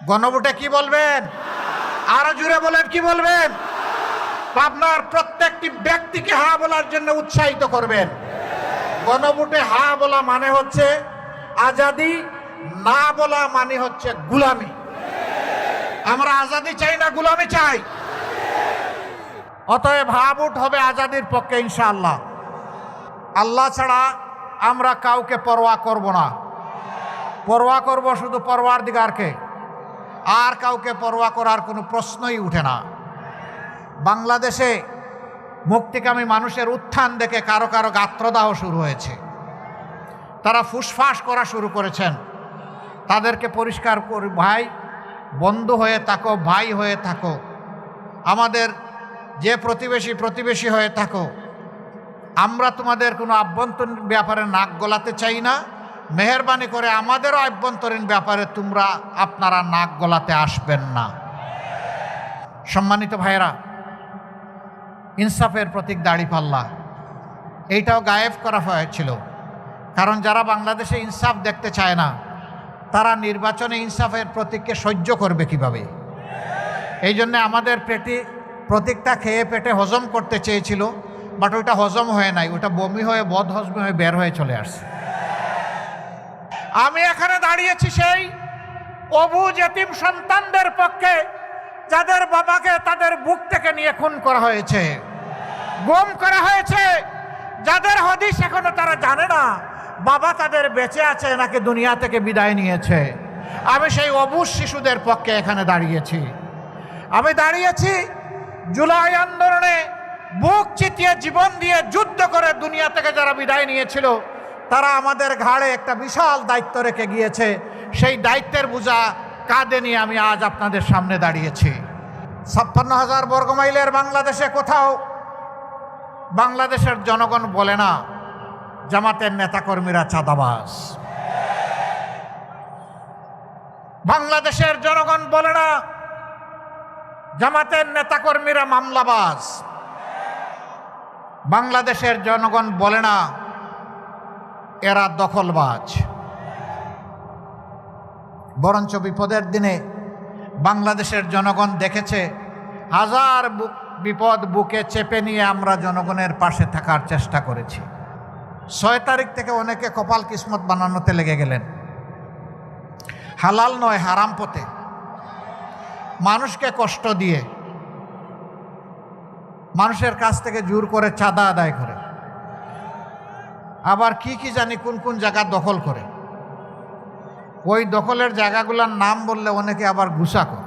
গণভোটে কি বলবেন? আরো জোরে বলেন, কি বলবেন? পাবনার প্রত্যেকটি ব্যক্তিকে হা বলার জন্য উৎসাহিত করবেন। গণভোটে হা বলা মানে হচ্ছে আজাদি, না বলা মানে হচ্ছে গোলামি। আমরা আজাদি চাই না গোলামি চাই? অতএব হা ভোট হবে আজাদির পক্ষে ইনশাআল্লাহ। আল্লাহ ছাড়া আমরা কাউকে পরোয়া করব না। পরোয়া করব শুধু পরওয়ারদিগারকে, আর কাউকে পরোয়া করার কোনো প্রশ্নই উঠে না। বাংলাদেশে মুক্তিকামী মানুষের উত্থান দেখে কারো কারো গাত্রদাহ শুরু হয়েছে। তারা ফুসফাস করা শুরু করেছেন। তাদেরকে পরিষ্কার করি, ভাই বন্ধু হয়ে থাকো, ভাই হয়ে থাকো, আমাদের যে প্রতিবেশী হয়ে থাকো, আমরা তোমাদের কোনো আভ্যন্তরীণ ব্যাপারে নাক গলাতে চাই না। মেহেরবানি করে আমাদেরও আভ্যন্তরীণ ব্যাপারে আপনারা নাক গলাতে আসবেন না। সম্মানিত ভাইয়েরা, ইনসাফের প্রতীক দাড়িপাল্লা, এইটাও গায়েব করা হয়েছিল। কারণ যারা বাংলাদেশে ইনসাফ দেখতে চায় না, তারা নির্বাচনে ইনসাফের প্রতীককে সহ্য করবে কিভাবে? এই জন্য আমাদের প্রতীকটা খেয়ে পেটে হজম করতে চেয়েছিল, বাট ওইটা হজম হয়ে নাই, ওটা বমি হয়ে বদহজমি হয়ে বের হয়ে চলে আসছে। আমি এখানে দাঁড়িয়েছি সেই অবুঝ এতিম সন্তানদের পক্ষে, যাদের বাবাকে তাদের বুক থেকে নিয়ে খুন করা হয়েছে, গুম করা হয়েছে, যাদের হদিস এখনো তারা জানে না বাবা তাদের বেঁচে আছে নাকি দুনিয়া থেকে বিদায় নিয়েছে। আমি সেই অবুঝ শিশুদের পক্ষে এখানে দাঁড়িয়েছি। আমি দাঁড়িয়েছি জুলাই আন্দোলনে বুক চিতিয়ে জীবন দিয়ে যুদ্ধ করে দুনিয়া থেকে যারা বিদায় নিয়েছিল, তারা আমাদের ঘাড়ে একটা বিশাল দায়িত্ব রেখে গিয়েছে। সেই দায়িত্বের বোঝা কাঁধে নিয়ে আমি আজ আপনাদের সামনে দাঁড়িয়েছি। 56,000 বর্গমাইলের বাংলাদেশে কোথাও বাংলাদেশের জনগণ বলে না জামাতের নেতাকর্মীরা চাঁদাবাজ। বাংলাদেশের জনগণ বলে না জামাতের নেতাকর্মীরা মামলাবাজ। বাংলাদেশের জনগণ বলে না এরা দখলবাজ। বরঞ্চ বিপদের দিনে বাংলাদেশের জনগণ দেখেছে হাজার বিপদ বুকে চেপে নিয়ে আমরা জনগণের পাশে থাকার চেষ্টা করেছি। 6 তারিখ থেকে অনেকে কপাল কিসমত বানানোতে লেগে গেলেন, হালাল নয় হারাম পথে মানুষকে কষ্ট দিয়ে, মানুষের কাছ থেকে জোর করে চাঁদা আদায় করে, আবার কি জানি কোন কোন জায়গা দখল করে। ওই দখলের জায়গাগুলোর নাম বললে অনেকে আবার গুসা করে।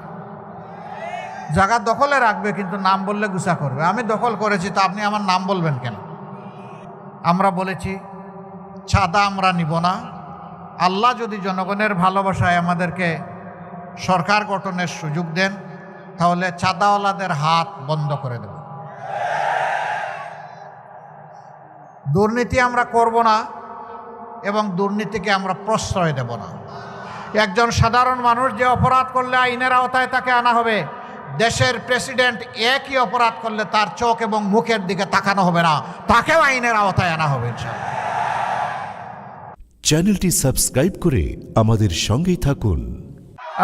জায়গা দখলে রাখবে কিন্তু নাম বললে গুসা করবে। আমি দখল করেছি তো আপনি আমার নাম বলবেন কেন? আমরা বলেছি চাঁদা আমরা নিব না। আল্লাহ যদি জনগণের ভালোবাসায় আমাদেরকে সরকার গঠনের সুযোগ দেন, তাহলে চাঁদাওয়ালাদের হাত বন্ধ করে দেব। দুর্নীতি আমরা করব না এবং দুর্নীতিকে আমরা প্রশ্রয় দেব না। একজন সাধারণ মানুষ যে অপরাধ করলে আইনের আওতায় তাকে আনা হবে। দেশের প্রেসিডেন্ট একই অপরাধ করলে তার চোখ এবং মুখের দিকে তাকানো হবে না, তাকেও আইনের আওতায় আনা হবে ইনশাআল্লাহ। চ্যানেলটি সাবস্ক্রাইব করে আমাদের সঙ্গেই থাকুন।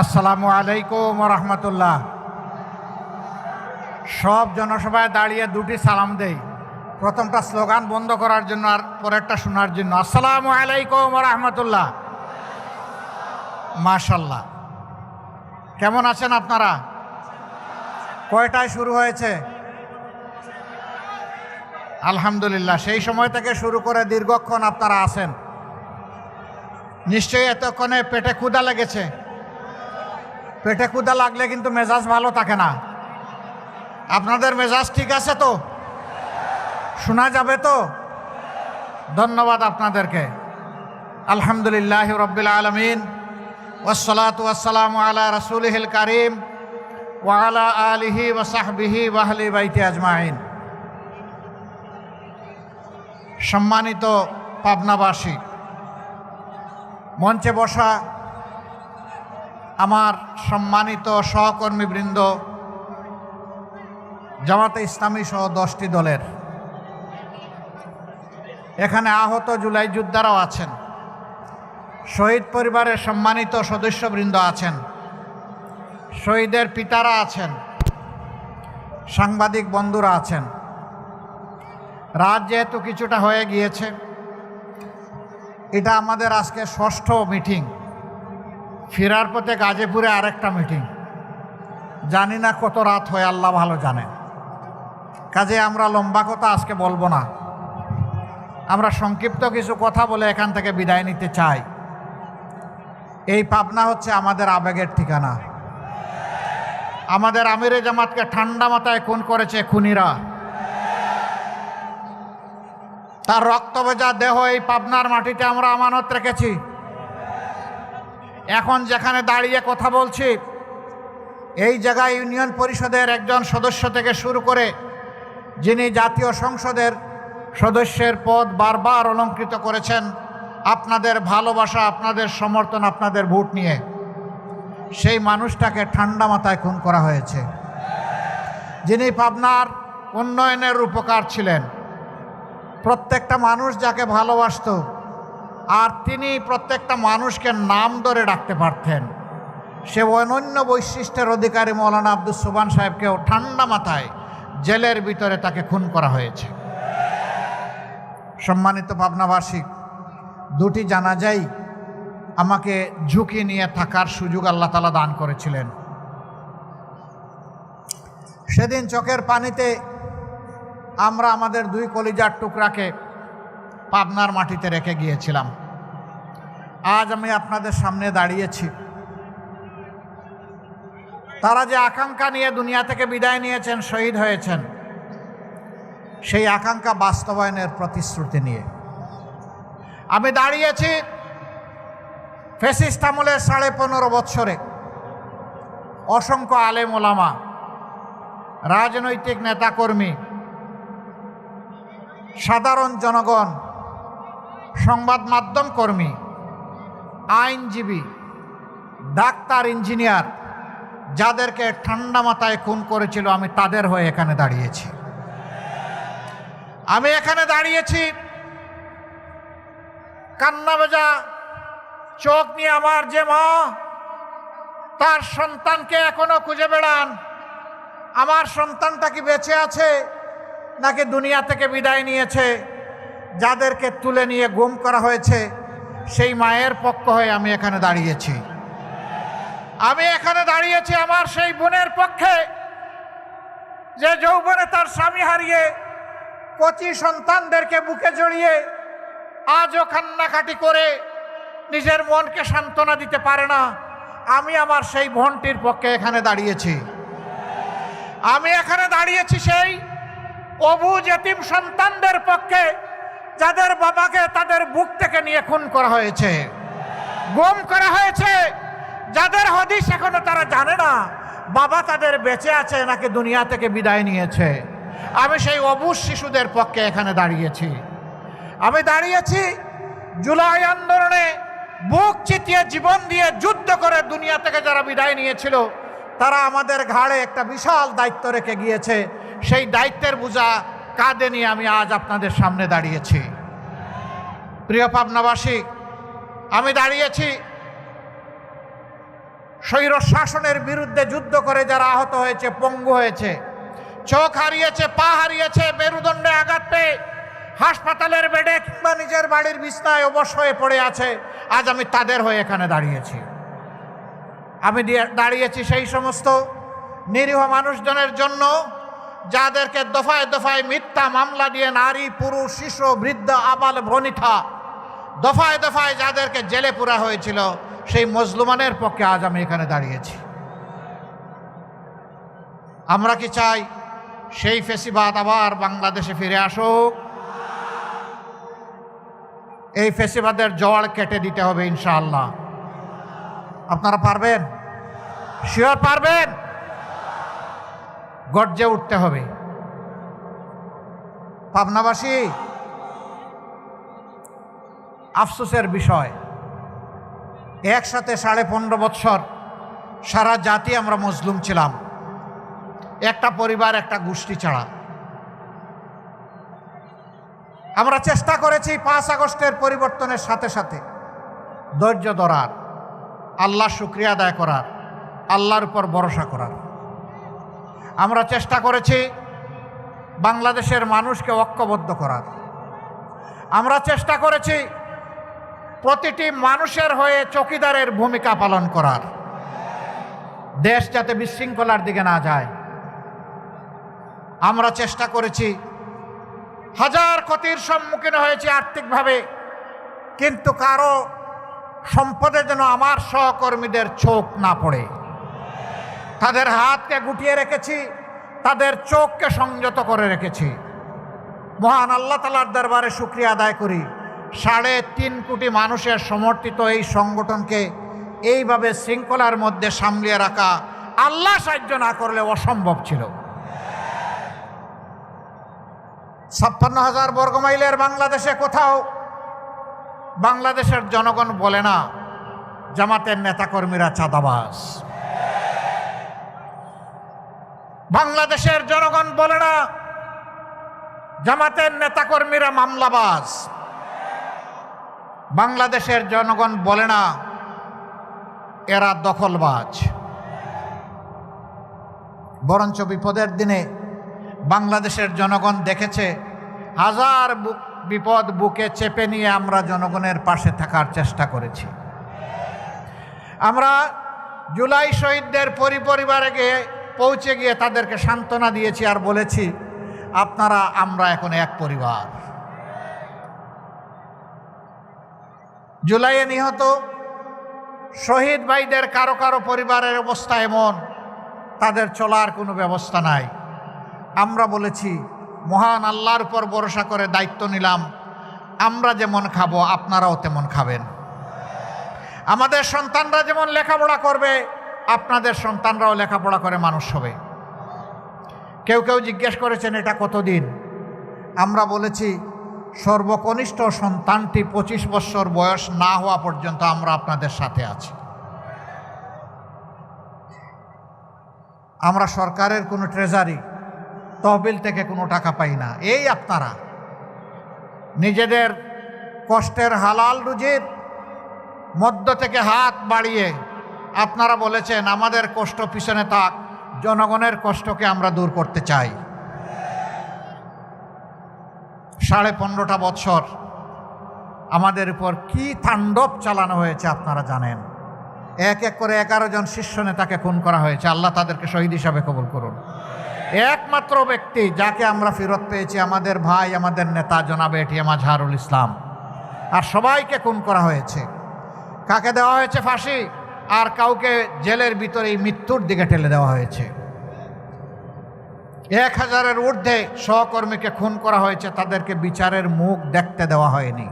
আসসালামু আলাইকুম ওয়া রাহমাতুল্লাহ। সব জনসভায় দাঁড়িয়ে দুটি সালাম দেই, প্রথমটা স্লোগান বন্ধ করার জন্য আর পরেরটা শোনার জন্য। আসসালামু আলাইকুম ওয়া রাহমাতুল্লাহ। মাশাআল্লাহ, কেমন আছেন আপনারা? কয়টায় শুরু হয়েছে? আলহামদুলিল্লাহ, সেই সময় থেকে শুরু করে দীর্ঘক্ষণ আপনারা আছেন। নিশ্চয়ই এতক্ষণে পেটে ক্ষুধা লেগেছে। পেটে ক্ষুধা লাগলে কিন্তু মেজাজ ভালো থাকে না। আপনাদের মেজাজ ঠিক আছে তো? শোনা যাবে তো? ধন্যবাদ আপনাদেরকে। আলহামদুলিল্লাহি রাব্বিল আলামিন, ওয়াসসালাতু ওয়াসসালামু আলা রাসূলিহিল কারীম ওয়া আলা আলিহি ওয়া সাহবিহি ওয়া আহলি বাইতি আজমাইন। সম্মানিত পাবনাবাসী, মঞ্চে বসা আমার সম্মানিত সহকর্মীবৃন্দ, জামাতে ইসলামী সহ 10টি দলের, এখানে আহত জুলাই যোদ্ধারাও আছেন, শহীদ পরিবারের সম্মানিত সদস্যবৃন্দ আছেন, শহীদের পিতারা আছেন, সাংবাদিক বন্ধুরা আছেন। রাত যেহেতু কিছুটা হয়ে গিয়েছে, এটা আমাদের আজকে 6ষ্ঠ মিটিং। ফেরার পথে গাজীপুরে আরেকটা মিটিং, জানি না কত রাত হয়, আল্লাহ ভালো জানেন। কাজে আমরা লম্বা কথা আজকে বলবো না, আমরা সংক্ষিপ্ত কিছু কথা বলে এখান থেকে বিদায় নিতে চাই। এই পাবনা হচ্ছে আমাদের আবেগের ঠিকানা। আমাদের আমিরে জামাতকে ঠান্ডা মাথায় খুন করেছে খুনিরা। তার রক্ত ভেজা দেহ এই পাবনার মাটিতে আমরা আমানত রেখেছি। এখন যেখানে দাঁড়িয়ে কথা বলছি, এই জায়গায় ইউনিয়ন পরিষদের একজন সদস্য থেকে শুরু করে যিনি জাতীয় সংসদের সদস্যের পদ বারবার অলঙ্কৃত করেছেন আপনাদের ভালোবাসা, আপনাদের সমর্থন, আপনাদের ভোট নিয়ে, সেই মানুষটাকে ঠান্ডা মাথায় খুন করা হয়েছে। যিনি পাবনার উন্নয়নের রূপকার ছিলেন, প্রত্যেকটা মানুষ যাকে ভালোবাসত, আর তিনি প্রত্যেকটা মানুষকে নাম ধরে ডাকতে পারতেন, সে অনন্য বৈশিষ্ট্যের অধিকারী মৌলানা আব্দুস সোবহান সাহেবকেও ঠান্ডা মাথায় জেলের ভিতরে তাকে খুন করা হয়েছে। সম্মানিত পাবনাবাসী, দুটি জানাজাই আমাকে ঝুঁকি নিয়ে থাকার সুযোগ আল্লাহ তাআলা দান করেছিলেন। সেদিন চোখের পানিতে আমরা আমাদের 2 কলিজার টুকরাকে পাবনার মাটিতে রেখে গিয়েছিলাম। আজ আমি আপনাদের সামনে দাঁড়িয়েছি। তারা যে আকাঙ্ক্ষা নিয়ে দুনিয়া থেকে বিদায় নিয়েছেন, শহীদ হয়েছেন, সেই আকাঙ্ক্ষা বাস্তবায়নের প্রতিশ্রুতি নিয়ে আমি দাঁড়িয়েছি। ফ্যাসিস্ট আমলের 15.5 বৎসরে অসংখ্য আলেম ওলামা, রাজনৈতিক নেতাকর্মী, সাধারণ জনগণ, সংবাদ মাধ্যম কর্মী, আইনজীবী, ডাক্তার, ইঞ্জিনিয়ার, যাদেরকে ঠান্ডা মাথায় খুন করেছিল, আমি তাদের হয়ে এখানে দাঁড়িয়েছি। আমি এখানে দাঁড়িয়েছি কান্না ভেজা চোখ নিয়ে। আমার যে মা তার সন্তানকে এখনো খুঁজে বেড়ান, আমার সন্তানটা কি বেঁচে আছে নাকি দুনিয়া থেকে বিদায় নিয়েছে, যাদেরকে তুলে নিয়ে গুম করা হয়েছে, সেই মায়ের পক্ষ হয়ে আমি এখানে দাঁড়িয়েছি। আমি এখানে দাঁড়িয়েছি আমার সেই বোনের পক্ষে, যে যৌবনে তার স্বামী হারিয়ে কচি সন্তানদেরকে বুকে জড়িয়ে আজও কান্নাকাটি করে নিজের মনকে সান্ত্বনা দিতে পারে না। আমি আমার সেই বোনটির পক্ষে এখানে দাঁড়িয়েছি। আমি এখানে দাঁড়িয়েছি সেই অবুঝ এতিম সন্তানদের পক্ষে, যাদের বাবাকে তাদের বুক থেকে নিয়ে খুন করা হয়েছে, গুম করা হয়েছে, যাদের হদিস এখনো তারা জানে না বাবা তাদের বেঁচে আছে নাকি দুনিয়া থেকে বিদায় নিয়েছে। আমি সেই অবুঝ শিশুদের পক্ষে এখানে দাঁড়িয়েছি। আমি দাঁড়িয়েছি জুলাই আন্দোলনে বুক চিতিয়ে জীবন দিয়ে যুদ্ধ করে দুনিয়া থেকে যারা বিদায় নিয়েছিল, তারা আমাদের ঘাড়ে একটা বিশাল দায়িত্ব রেখে গিয়েছে। সেই দায়িত্বের বোঝা কাঁধে নিয়ে আমি আজ আপনাদের সামনে দাঁড়িয়েছি। প্রিয় পাবনাবাসী, আমি দাঁড়িয়েছি স্বৈর শাসনের বিরুদ্ধে যুদ্ধ করে যারা আহত হয়েছে, পঙ্গু হয়েছে, চোখ হারিয়েছে, পা হারিয়েছে, মেরুদণ্ডে আঘাত পেয়ে হাসপাতালের বেডে কিংবা নিজের বাড়ির বিছনায় অবশ হয়ে পড়ে আছে, আজ আমি তাদের হয়ে এখানে দাঁড়িয়েছি। আমি দাঁড়িয়েছি সেই সমস্ত নিরীহ মানুষজনের জন্য, যাদেরকে দফায় দফায় মিথ্যা মামলা দিয়ে নারী, পুরুষ, শিশু, বৃদ্ধ, আবাল, বনিতা দফায় দফায় যাদেরকে জেলে পুরা হয়েছিল, সেই মজলুমানের পক্ষে আজ আমি এখানে দাঁড়িয়েছি। আমরা কি চাই সেই ফেসিবাদ আবার বাংলাদেশে ফিরে আসুক? এই ফেসিবাদের জড় কেটে দিতে হবে ইনশাআল্লাহ। আপনারা পারবেন? শিওর পারবেন? গর্জে উঠতে হবে। পাবনাবাসী, আফসোসের বিষয়, একসাথে 15.5 বৎসর সারা জাতি আমরা মজলুম ছিলাম, একটা পরিবার, একটা গোষ্ঠী ছাড়া। আমরা চেষ্টা করেছি 5 আগস্টের পরিবর্তনের সাথে সাথে ধৈর্য ধরার, আল্লাহ শুকরিয়া আদায় করার, আল্লাহর উপর ভরসা করার। আমরা চেষ্টা করেছি বাংলাদেশের মানুষকে ঐক্যবদ্ধ করার। আমরা চেষ্টা করেছি প্রতিটি মানুষের হয়ে চৌকিদারের ভূমিকা পালন করার, দেশ যাতে বিশৃঙ্খলার দিকে না যায়। আমরা চেষ্টা করেছি, হাজার ক্ষতির সম্মুখীন হয়েছে আর্থিকভাবে, কিন্তু কারো সম্পদে যেন আমার সহকর্মীদের চোখ না পড়ে। তাদের হাতকে গুটিয়ে রেখেছি, তাদের চোখকে সংযত করে রেখেছি। মহান আল্লাহ তাআলার দরবারে শুকরিয়া আদায় করি, 3.5 কোটি মানুষের সমর্থিত এই সংগঠনকে এইভাবে শৃঙ্খলার মধ্যে সামলিয়ে রাখা আল্লাহ সাহায্য না করলে অসম্ভব ছিল। 56,000 বর্গমাইলের বাংলাদেশে কোথাও বাংলাদেশের জনগণ বলে না জামাতের নেতাকর্মীরা চাঁদাবাজ। বাংলাদেশের জনগণ বলে না জামাতের নেতাকর্মীরা মামলাবাজ। বাংলাদেশের জনগণ বলে না এরা দখলবাজ। বরঞ্চ বিপদের দিনে বাংলাদেশের জনগণ দেখেছে হাজার বিপদ বুকে চেপে নিয়ে আমরা জনগণের পাশে থাকার চেষ্টা করেছি। আমরা জুলাই শহীদদের পরিবারে গিয়ে পৌঁছে গিয়ে তাদেরকে সান্ত্বনা দিয়েছি আর বলেছি আপনারা আমরা এখন এক পরিবার। জুলাইয়ে নিহত শহীদ ভাইদের কারো কারো পরিবারের অবস্থা এমন তাদের চলার কোনো ব্যবস্থা নাই। আমরা বলেছি মহান আল্লাহর উপর ভরসা করে দায়িত্ব নিলাম, আমরা যেমন খাবো আপনারাও তেমন খাবেন। আমাদের সন্তানরা যেমন লেখাপড়া করবে আপনাদের সন্তানরাও লেখাপড়া করে মানুষ হবে। কেউ কেউ জিজ্ঞেস করেছেন এটা কতদিন। আমরা বলেছি সর্বকনিষ্ঠ সন্তানটি 25 বছর বয়স না হওয়া পর্যন্ত আমরা আপনাদের সাথে আছি। আমরা সরকারের কোনো ট্রেজারি তহবিল থেকে কোনো টাকা পাই না। এই আপনারা নিজেদের কষ্টের হালাল রুজির মধ্য থেকে হাত বাড়িয়ে আপনারা বলেছেন আমাদের কষ্ট পিছনে থাক, জনগণের কষ্টকে আমরা দূর করতে চাই। 15.5 বছর আমাদের উপর কি তাণ্ডব চালানো হয়েছে আপনারা জানেন। এক এক করে 11 জন শীর্ষ নেতাকে খুন করা হয়েছে। আল্লাহ তাদেরকে শহীদ হিসাবে কবুল করুন। একমাত্র ব্যক্তি যাকে আমরা ফেরত পেয়েছি আমাদের ভাই, আমাদের নেতা জনাবে এটিএম আজহারুল ইসলাম। আর সবাইকে খুন করা হয়েছে। কাকে দেওয়া হয়েছে ফাঁসি, আর কাউকে জেলের ভিতরেই মৃত্যুর দিকে ঠেলে দেওয়া হয়েছে। 1000-এর ঊর্ধ্বে সহকর্মীকে খুন করা হয়েছে, তাদেরকে বিচারের মুখ দেখতে দেওয়া হয়নি।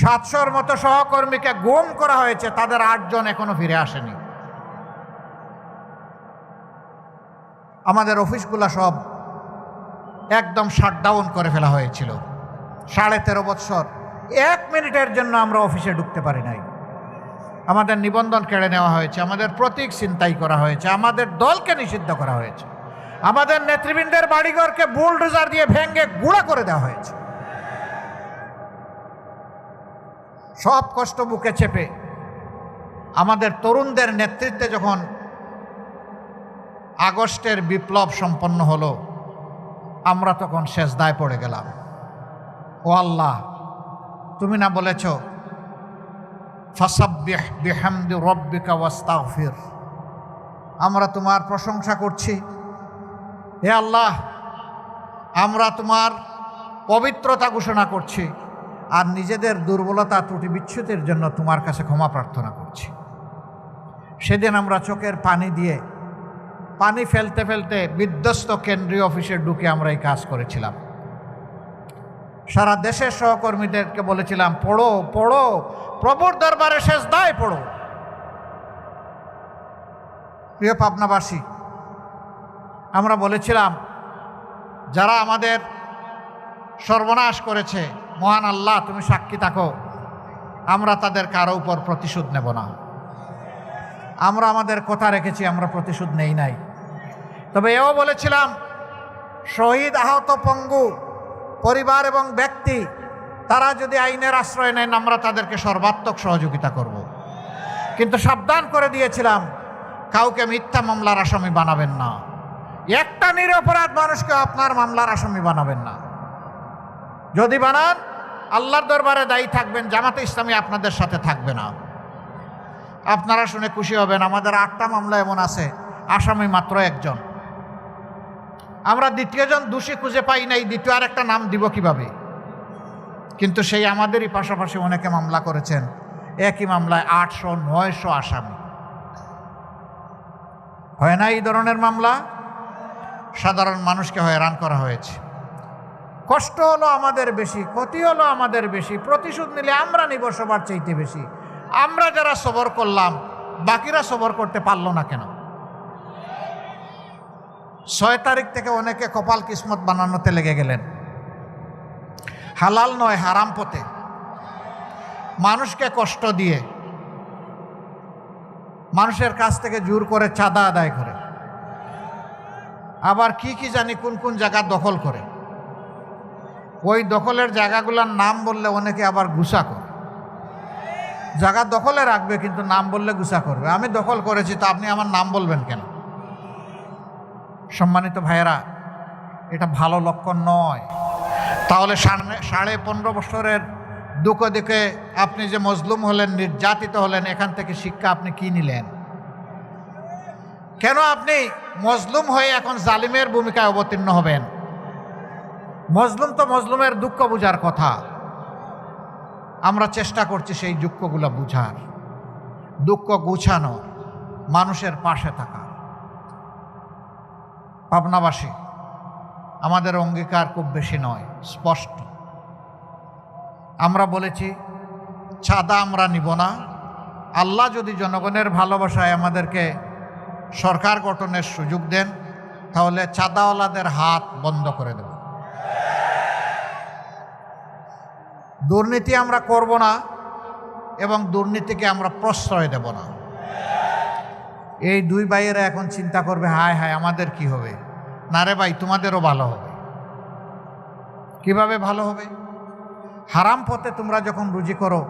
700-র মতো সহকর্মীকে গুম করা হয়েছে, তাদের 8 জন এখনো ফিরে আসেনি। আমাদের অফিসগুলো সব একদম শাটডাউন করে ফেলা হয়েছিল। 13.5 বছর 1 মিনিটের জন্য আমরা অফিসে ঢুকতে পারি নাই। আমাদের নিবন্ধন কেড়ে নেওয়া হয়েছে, আমাদের প্রতীক ছিনতাই করা হয়েছে, আমাদের দলকে নিষিদ্ধ করা হয়েছে, আমাদের নেতৃবৃন্দের বাড়িঘরকে বুলডোজার দিয়ে ভেঙে গুঁড়া করে দেওয়া হয়েছে। সব কষ্ট বুকে চেপে আমাদের তরুণদের নেতৃত্বে যখন আগস্টের বিপ্লব সম্পন্ন হলো, আমরা তখন সেজদায় পড়ে গেলাম। ও আল্লাহ, তুমি না বলেছ ফাসাব্বিহ বিহামদি রাব্বিকা ওয়াস্তাগফির, আমরা তোমার প্রশংসা করছি। হে আল্লাহ, আমরা তোমার পবিত্রতা ঘোষণা করছি আর নিজেদের দুর্বলতা ত্রুটি বিচ্যুতির জন্য তোমার কাছে ক্ষমা প্রার্থনা করছি। সেদিন আমরা চোখের পানি দিয়ে পানি ফেলতে ফেলতে বিধ্বস্ত কেন্দ্রীয় অফিসে ঢুকে আমরা এই কাজ করেছিলাম। সারা দেশের সহকর্মীদেরকে বলেছিলাম পড়ো পড়ো, প্রভুর দরবারে সেজদায় পড়ো। প্রিয় পাবনাবাসী, আমরা বলেছিলাম যারা আমাদের সর্বনাশ করেছে, মহান আল্লাহ তুমি সাক্ষী থাকো, আমরা তাদের কারো উপর প্রতিশোধ নেব না। আমরা আমাদের কথা রেখেছি, আমরা প্রতিশোধ নেই নাই। তবে এও বলেছিলাম শহীদ, আহত, পঙ্গু পরিবার এবং ব্যক্তি তারা যদি আইনের আশ্রয় নেন আমরা তাদেরকে সর্বাত্মক সহযোগিতা করব। কিন্তু সাবধান করে দিয়েছিলাম, কাউকে মিথ্যা মামলার আসামি বানাবেন না। একটা নিরপরাধ মানুষকে আপনার মামলার আসামি বানাবেন না। যদি বানান, আল্লাহর দরবারে দায়ী থাকবেন, জামাতে ইসলামী আপনাদের সাথে থাকবে না। আপনারা শুনে খুশি হবেন, আমাদের 8টা মামলা এমন আছে আসামি মাত্র একজন। আমরা দ্বিতীয়জন দোষী খুঁজে পাই নাই, দ্বিতীয় আর একটা নাম দিব কিভাবে? কিন্তু সেই আমাদেরই পাশাপাশি অনেকে মামলা করেছেন, একই মামলায় 800-900 আসামি। হয় না এই ধরনের মামলা? সাধারণ মানুষকে হয়রান করা হয়েছে। কষ্ট হলো আমাদের বেশি, ক্ষতি হলো আমাদের বেশি, প্রতিশোধ নিলে আমরা নিব সবার চাইতে বেশি। আমরা যারা সবর করলাম, বাকিরা সবর করতে পারলো না কেন? 6 তারিখ থেকে অনেকে কপাল কিসমত বানানোতে লেগে গেলেন, হালাল নয় হারাম পথে, মানুষকে কষ্ট দিয়ে, মানুষের কাছ থেকে জোর করে চাঁদা আদায় করে, আবার কি কি জানি কোন কোন জায়গা দখল করে। ওই দখলের জায়গাগুলোর নাম বললে অনেকে আবার গুসা করে। জায়গা দখলে রাখবে কিন্তু নাম বললে গুসা করবে। আমি দখল করেছি তো আপনি আমার নাম বলবেন কেন? সম্মানিত ভাইয়েরা, এটা ভালো লক্ষণ নয়। তাহলে 15.5 বছরের দুঃখ দেখে আপনি যে মজলুম হলেন, নির্যাতিত হলেন, এখান থেকে শিক্ষা আপনি কি নিলেন? কেন আপনি মজলুম হয়ে এখন জালিমের ভূমিকায় অবতীর্ণ হবেন? মজলুম তো মজলুমের দুঃখ বুঝার কথা। আমরা চেষ্টা করছি সেই দুঃখগুলো বুঝার, দুঃখ গুছানো, মানুষের পাশে থাকা। পাবনাবাসী, আমাদের অঙ্গীকার খুব বেশি নয়, স্পষ্ট। আমরা বলেছি চাঁদা আমরা নিব না। আল্লাহ যদি জনগণের ভালোবাসায় আমাদেরকে সরকার গঠনের সুযোগ দেন, তাহলে চাঁদাওয়ালাদের হাত বন্ধ করে দেব। দুর্নীতি আমরা করব না এবং দুর্নীতিকে আমরা প্রশ্রয় দেব না। এই দুই ভাইয়েরা এখন চিন্তা করবে, হায় হায় আমাদের কি হবে? না রে ভাই, তোমাদেরও ভালো হবে। কিভাবে ভালো হবে? হারাম পথে তোমরা যখন রুজি করো,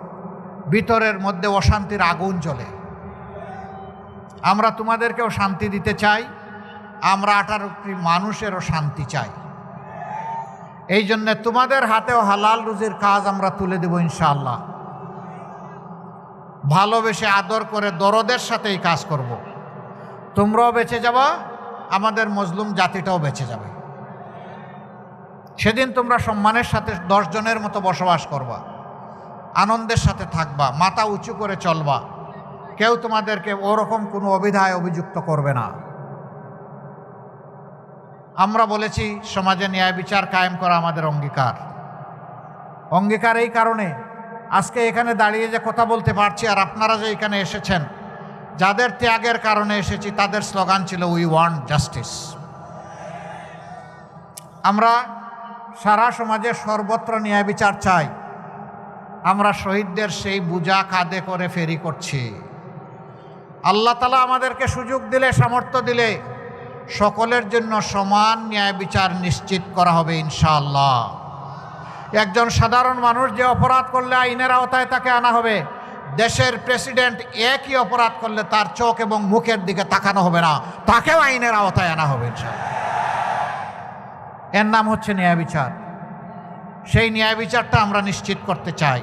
ভিতরের মধ্যে অশান্তির আগুন জ্বলে। আমরা তোমাদেরকেও শান্তি দিতে চাই, আমরা 18 কোটি মানুষেরও শান্তি চাই। এই জন্য তোমাদের হাতেও হালাল রুজির কাজ আমরা তুলে দেব ইনশাআল্লাহ। ভালোবেসে আদর করে দরদের সাথে এই কাজ করব। তোমরাও বেঁচে যাবা, আমাদের মজলুম জাতিটাও বেঁচে যাবে। সেদিন তোমরা সম্মানের সাথে 10 জনের মতো বসবাস করবা, আনন্দের সাথে থাকবা, মাথা উঁচু করে চলবা। কেউ তোমাদেরকে ওরকম কোনো অভিধায় অভিযুক্ত করবে না। আমরা বলেছি সমাজে ন্যায় বিচার কায়েম করা আমাদের অঙ্গীকার। অঙ্গীকার এই কারণে আজকে এখানে দাঁড়িয়ে যে কথা বলতে পারছি, আর আপনারা যে এখানে এসেছেন, যাদের ত্যাগের কারণে এসেছি, তাদের স্লোগান ছিল উই ওয়ান্ট জাস্টিস। আমরা সারা সমাজে সর্বত্র ন্যায় বিচার চাই। আমরা শহীদদের সেই বোঝা কাঁধে করে ফেরি করছি। আল্লাহ তাআলা আমাদেরকে সুযোগ দিলে, সামর্থ্য দিলে সকলের জন্য সমান ন্যায় বিচার নিশ্চিত করা হবে ইনশাআল্লাহ। একজন সাধারণ মানুষ যে অপরাধ করলে আইনের আওতায় তাকে আনা হবে। দেশের প্রেসিডেন্ট একই অপরাধ করলে তার চোখ এবং মুখের দিকে তাকানো হবে না, তাকেও আইনের আওতায় আনা হবে ইনশাআল্লাহ। এর নাম হচ্ছে ন্যায় বিচার। সেই ন্যায় বিচারটা আমরা নিশ্চিত করতে চাই।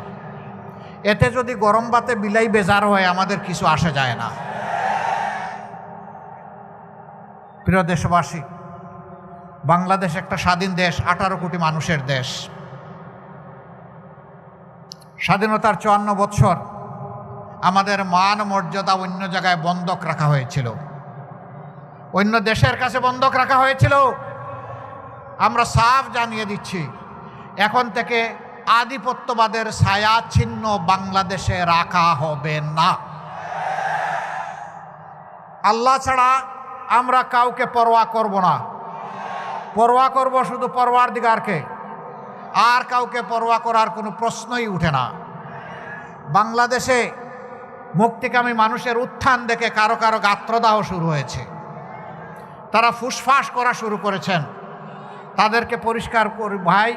এতে যদি গরম ভাতে বিলাই বেজার হয়, আমাদের কিছু আসে যায় না। প্রিয় দেশবাসী, বাংলাদেশ একটা স্বাধীন দেশ, 18 কোটি মানুষের দেশ। স্বাধীনতার 54 বছর আমাদের মান মর্যাদা অন্য জায়গায় বন্ধক রাখা হয়েছিল, অন্য দেশের কাছে বন্ধক রাখা হয়েছিল। আমরা সাফ জানিয়ে দিচ্ছি, এখন থেকে আধিপত্যবাদের ছায়া চিহ্ন বাংলাদেশে রাখা হবে না। আল্লাহ ছাড়া আমরা কাউকে পরোয়া করব না। পরোয়া করব শুধু পরওয়ারদিগারকে, আর কাউকে পরোয়া করার কোনো প্রশ্নই উঠে না। বাংলাদেশে মুক্তিকামী মানুষের উত্থান দেখে কারো কারো গাত্রদাহ শুরু হয়েছে, তারা ফুসফাস করা শুরু করেছেন। তাদেরকে পরিষ্কার করি, ভাই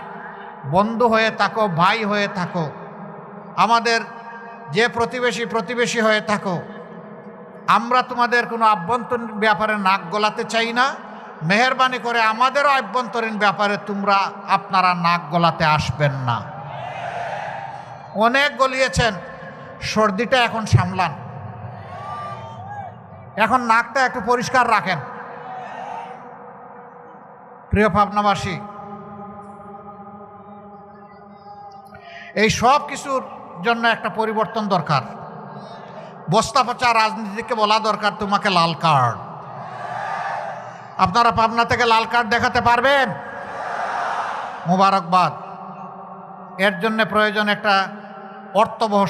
বন্ধু হয়ে থাকো, ভাই হয়ে থাকো। আমাদের যে প্রতিবেশী হয়ে থাকো, আমরা তোমাদের কোনো আভ্যন্তরীণ ব্যাপারে নাক গলাতে চাই না। মেহেরবানি করে আমাদেরও আভ্যন্তরীণ ব্যাপারে আপনারা নাক গলাতে আসবেন না। অনেক গলিয়েছেন, সর্দিটা এখন সামলান, এখন নাকটা একটু পরিষ্কার রাখেন। প্রিয় পাবনাবাসী, এই সব কিছুর জন্য একটা পরিবর্তন দরকার। বস্তা পচা রাজনীতিকে বলা দরকার তোমাকে লাল কার্ড। আপনারা পাবনা থেকে লাল কার্ড দেখাতে পারবেন? মোবারকবাদ। এর জন্য প্রয়োজন একটা অর্থবহ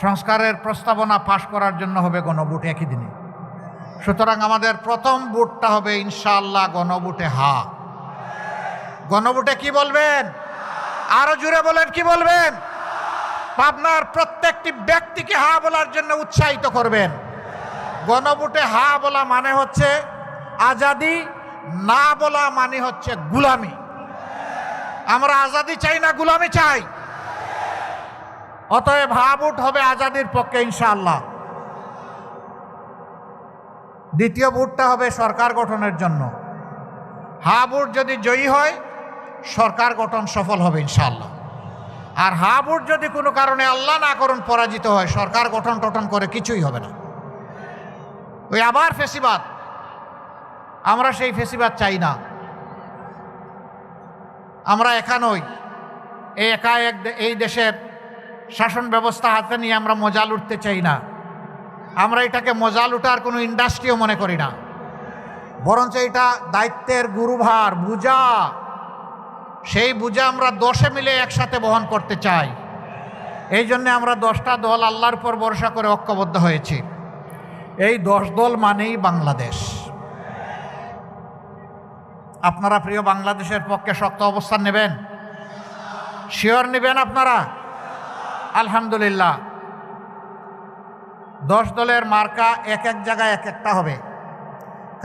সংস্কারের প্রস্তাবনা পাশ করার জন্য হবে গণভোট একই দিনে। সুতরাং আমাদের প্রথম ভোটটা হবে ইনশাআল্লাহ গণভোটে হা। গণভোটে কি বলবেন? আরো জোরে বলেন, কি বলবেন? পাবনার প্রত্যেকটি ব্যক্তিকে হা বলার জন্য উৎসাহিত করবেন। গণভোটে হা বলা মানে হচ্ছে আজাদি, না বলা মানে হচ্ছে গুলামি। আমরা আজাদি চাই না, গুলামি চাই। অতএব হা ভোট হবে আজাদির পক্ষে ইনশাআল্লাহ। দ্বিতীয় ভোটটা হবে সরকার গঠনের জন্য। হা ভোট যদি জয়ী হয়, সরকার গঠন সফল হবে ইনশাআল্লাহ। আর হা ভোট যদি কোনো কারণে আল্লাহ না করুন পরাজিত হয়, সরকার গঠন করে কিছুই হবে না। ওই আবার ফেসিবাদ, আমরা সেই ফেসিবাদ চাই না। আমরা একা নই, এই দেশের শাসন ব্যবস্থা হাতে নিয়ে আমরা মজা লুটতে চাই না। আমরা এটাকে মজা লুটার কোনো ইন্ডাস্ট্রিও মনে করি না, বরঞ্চ এটা দায়িত্বের গুরুভার বোঝা। সেই বোঝা আমরা 10 মিলে একসাথে বহন করতে চাই। এই জন্যে আমরা 10টা দল আল্লাহর উপর ভরসা করে ঐক্যবদ্ধ হয়েছি। এই 10 দল মানেই বাংলাদেশ। আপনারা প্রিয় বাংলাদেশের পক্ষে শক্ত অবস্থান নেবেন? শিওর নেবেন আপনারা? আলহামদুলিল্লাহ। 10 দলের মার্কা এক এক জায়গায় এক একটা হবে,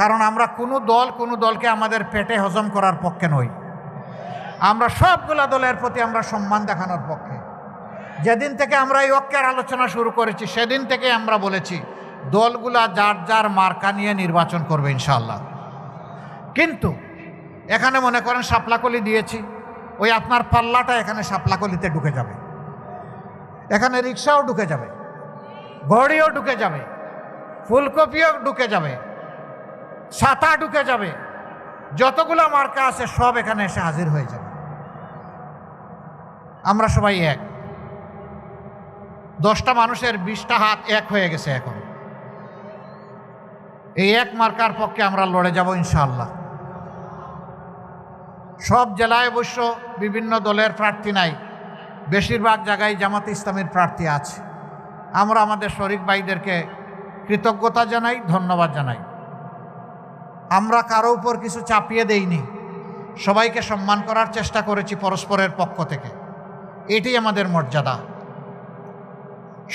কারণ আমরা কোনো দলকে আমাদের পেটে হজম করার পক্ষে নই। আমরা সবগুলা দলের প্রতি আমরা সম্মান দেখানোর পক্ষে। যেদিন থেকে আমরা এই ঐক্যের আলোচনা শুরু করেছি, সেদিন থেকে আমরা বলেছি দলগুলা যার যার মার্কা নিয়ে নির্বাচন করবে ইনশাআল্লাহ। কিন্তু এখানে মনে করেন শাপলাকলি দিয়েছি, ওই আপনার পাল্লাটা এখানে শাপলাকলিতে ঢুকে যাবে, এখানে রিক্সাও ঢুকে যাবে, ঘড়িও ঢুকে যাবে, ফুলকপিও ঢুকে যাবে, ছাতা ঢুকে যাবে, যতগুলো মার্কা আছে সব এখানে এসে হাজির হয়ে যাবে। আমরা সবাই এক। 10টা মানুষের 20টা হাত এক হয়ে গেছে। এখন এই এক মার্কার পক্ষে আমরা লড়ে যাব ইনশাআল্লাহ। সব জেলায় অবশ্য বিভিন্ন দলের প্রার্থী নাই, বেশিরভাগ জায়গায় জামাতে ইসলামীর প্রার্থী আছে। আমরা আমাদের শরিক ভাইদেরকে কৃতজ্ঞতা জানাই, ধন্যবাদ জানাই। আমরা কারো উপর কিছু চাপিয়ে দেইনি, সবাইকে সম্মান করার চেষ্টা করেছি পরস্পরের পক্ষ থেকে। এটাই আমাদের মর্যাদা।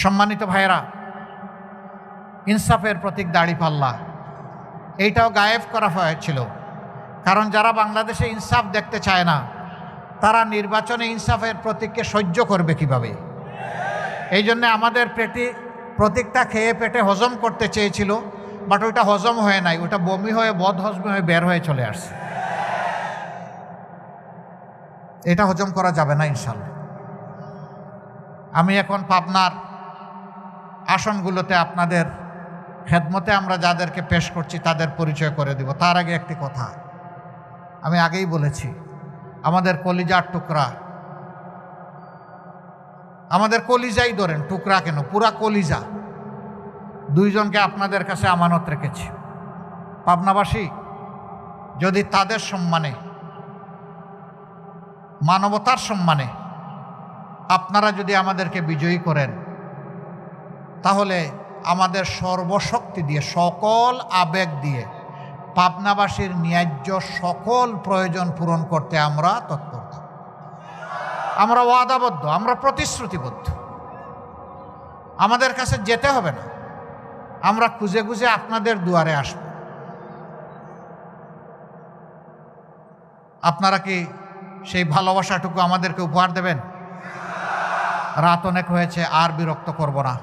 সম্মানিত ভাইয়েরা, ইনসাফের প্রতীক দাড়িপাল্লা, এইটাও গায়েব করা হয়েছিল। কারণ যারা বাংলাদেশে ইনসাফ দেখতে চায় না, তারা নির্বাচনে ইনসাফের প্রতীককে সহ্য করবে কিভাবে? এই জন্য আমাদের প্রতীকটা খেয়ে পেটে হজম করতে চেয়েছিল, বাট ওইটা হজম হয়ে নাই, ওটা বমি হয়ে বদহজমি হয়ে বের হয়ে চলে আসছে। এটা হজম করা যাবে না ইনশাল্লাহ। আমি এখন পাবনার আসনগুলোতে আপনাদের খেদমতে আমরা যাদেরকে পেশ করছি তাদের পরিচয় করে দিব। তার আগে একটি কথা আমি আগেই বলেছি, আমাদের কলিজার টুকরা, আমাদের কলিজাই ধরেন, টুকরা কেন, পুরা কলিজা, 2 জনকে আপনাদের কাছে আমানত রেখেছি। পাবনাবাসী, যদি তাদের সম্মানে, মানবতার সম্মানে আপনারা যদি আমাদেরকে বিজয়ী করেন, তাহলে আমাদের সর্বশক্তি দিয়ে, সকল আবেগ দিয়ে পাবনাবাসীর ন্যায্য সকল প্রয়োজন পূরণ করতে আমরা তৎপর থাকব। আমরা ওয়াদাবদ্ধ, আমরা প্রতিশ্রুতিবদ্ধ। আমাদের কাছে যেতে হবে না, আমরা খুঁজে খুঁজে আপনাদের দুয়ারে আসব। আপনারা কি সেই ভালোবাসাটুকু আমাদেরকে উপহার দেবেন? রাত অনেক হয়েছে, আর বিরক্ত করব না।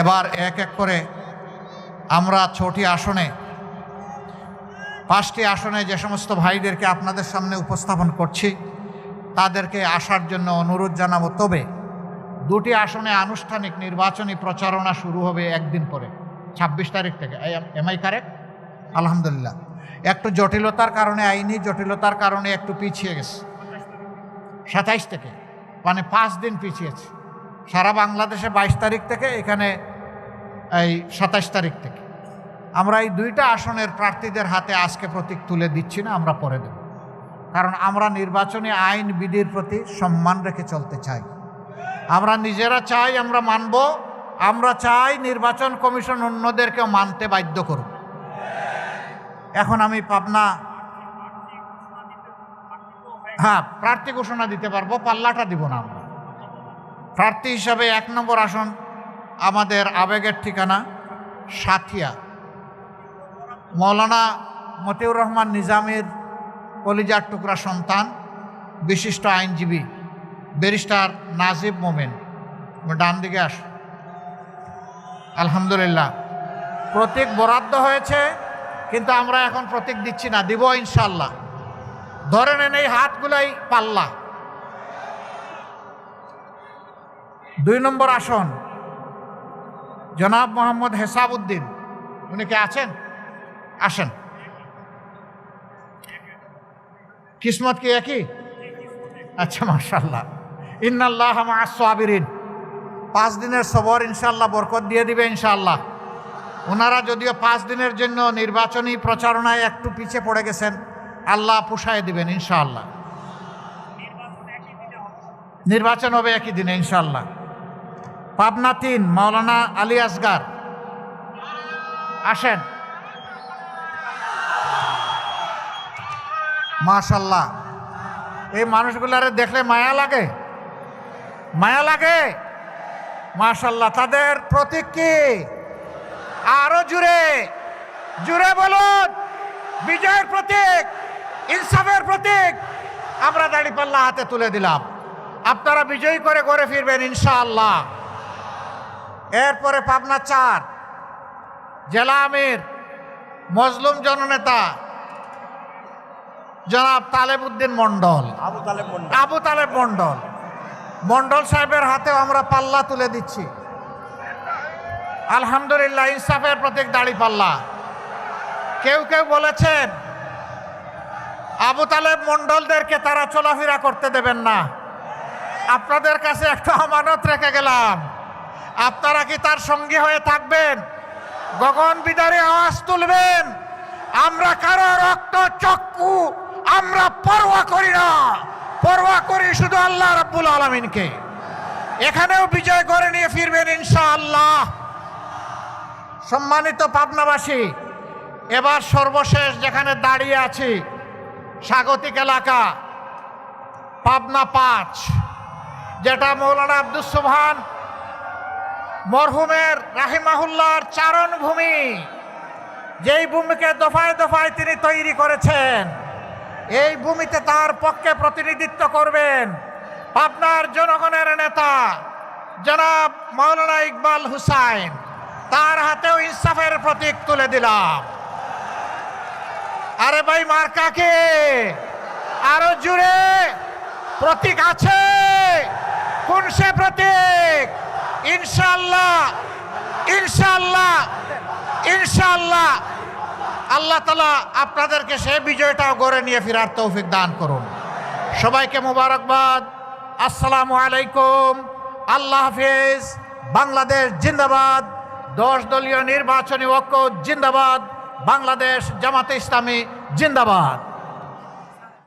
এবার এক এক করে আমরা 6টি আসনে, 5টি আসনে যে সমস্ত ভাইদেরকে আপনাদের সামনে উপস্থাপন করছি তাদেরকে আসার জন্য অনুরোধ জানাবো। তবে 2টি আসনে আনুষ্ঠানিক নির্বাচনী প্রচারণা শুরু হবে একদিন পরে, 26 তারিখ থেকে। MI correct? আলহামদুলিল্লাহ। একটু জটিলতার কারণে, আইনি জটিলতার কারণে একটু পিছিয়ে গেছে। 27 থেকে, মানে 5 দিন পিছিয়েছে। সারা বাংলাদেশে 22 তারিখ থেকে, এখানে এই 27 তারিখ থেকে। আমরা এই 2টা আসনের প্রার্থীদের হাতে আজকে প্রতীক তুলে দিচ্ছি না, আমরা পরে দেব। কারণ আমরা নির্বাচনী আইন বিধির প্রতি সম্মান রেখে চলতে চাই। আমরা নিজেরা চাই আমরা মানব, আমরা চাই নির্বাচন কমিশন অন্যদেরকেও মানতে বাধ্য করুক। এখন আমি পাবনা, হ্যাঁ, প্রার্থী ঘোষণা দিতে পারবো, পাল্লাটা দিব না আমরা। প্রার্থী হিসাবে 1 নম্বর আসন আমাদের আবেগের ঠিকানা সাথিয়া, মৌলানা মতিউর রহমান নিজামীর কলিজার টুকরা সন্তান, বিশিষ্ট আইনজীবী ব্যারিস্টার নাজিব মোমেন। ডান দিকে আস। আলহামদুলিল্লাহ, প্রতীক বরাদ্দ হয়েছে, কিন্তু আমরা এখন প্রতীক দিচ্ছি না, দিব ইনশাল্লাহ। ধরে নেন এই হাতগুলাই পাল্লা। 2 নম্বর আসন জনাব মোহাম্মদ হেসাবউদ্দিন, উনি কে আছেন? আসেন। কিসমত কি একই? আচ্ছা, মাশাআল্লাহ। ইন্নাল্লাহ মা'আস সাবিরিন। 5 দিনের সবর ইনশাআল্লাহ বরকত দিয়ে দিবে ইনশাআল্লাহ। ওনারা যদিও 5 দিনের জন্য নির্বাচনী প্রচারণায় একটু পিছিয়ে পড়ে গেছেন, আল্লাহ পুষায় দিবেন ইনশাআল্লাহ। নির্বাচন হবে একই দিনে ইনশাআল্লাহ। পাবনা 3 মাওলানা আলী আসগার, আসেন। মাশাআল্লাহ, এই মানুষগুলারে দেখলে মায়া লাগে, মায়া লাগে। মাশাআল্লাহ, তাদের প্রতীক কি? আরো জুড়ে জুড়ে বলুন। বিজয়ের প্রতীক, ইনসাফের প্রতীক। আমরা দাঁড়িপাল্লা হাতে তুলে দিলাম, আপনারা বিজয়ী করে ঘরে ফিরবেন ইনশাআল্লাহ। এরপরে পাবনা 4 জেলা আমির মজলুম জননেতা জনাব তালেব উদ্দিন মন্ডল, আবু তালেব মন্ডল, মন্ডল সাহেবের হাতেও আমরা পাল্লা তুলে দিচ্ছি। আলহামদুলিল্লাহ, ইনসাফের প্রতীক দাঁড়িপাল্লা। কেউ কেউ বলেছেন আবু তালেব মন্ডলদেরকে তারা চলাফেরা করতে দেবেন না। আপনাদের কাছে একটা আমানত রেখে গেলাম, আপনারা কি তার সঙ্গী হয়ে থাকবেন? গগন বিদারী আওয়াজ তুলবেন। আমরা কারো রক্ত চক্ষু আমরা পরোয়া করি না, পরোয়া করি শুধু আল্লাহ রাব্বুল আলামিনকে। এখানেও বিজয় করে নিয়ে ফিরবেন ইনশাআল্লাহ। সম্মানিত পাবনাবাসী, এবার সর্বশেষ যেখানে দাঁড়িয়ে আছি, স্বাগতিক এলাকা পাবনা 5, যেটা মৌলানা আব্দুস সুবহান মরহুমের রাহিমাহুল্লাহর চারণ ভূমি। যেই ভূমিকে দফায় দফায় তিনি তৈরি করেছেন, এই ভূমিতে তার পক্ষে প্রতিনিধিত্ব করবেন পাবনার জনগণের নেতা জনাব মৌলানা ইকবাল হুসাইন। তার হাতেও ইনসাফের প্রতীক তুলে দিলাম। আরে ভাই, মার্কা কে? আরো জুড়ে প্রতীক আছে? কোন সে প্রতীক? ইনশাআল্লাহ, ইনশাআল্লাহ, ইনশাআল্লাহ। আল্লাহ তাআলা আপনাদেরকে সেই বিজয়টাও গড়ে নিয়ে ফেরার তৌফিক দান করুন। সবাইকে মোবারকবাদ। আসসালামু আলাইকুম। আল্লাহ হাফেজ। বাংলাদেশ জিন্দাবাদ। 10 দলীয় নির্বাচনী ঐক্য জিন্দাবাদ। বাংলাদেশ জামাতে ইসলামী জিন্দাবাদ।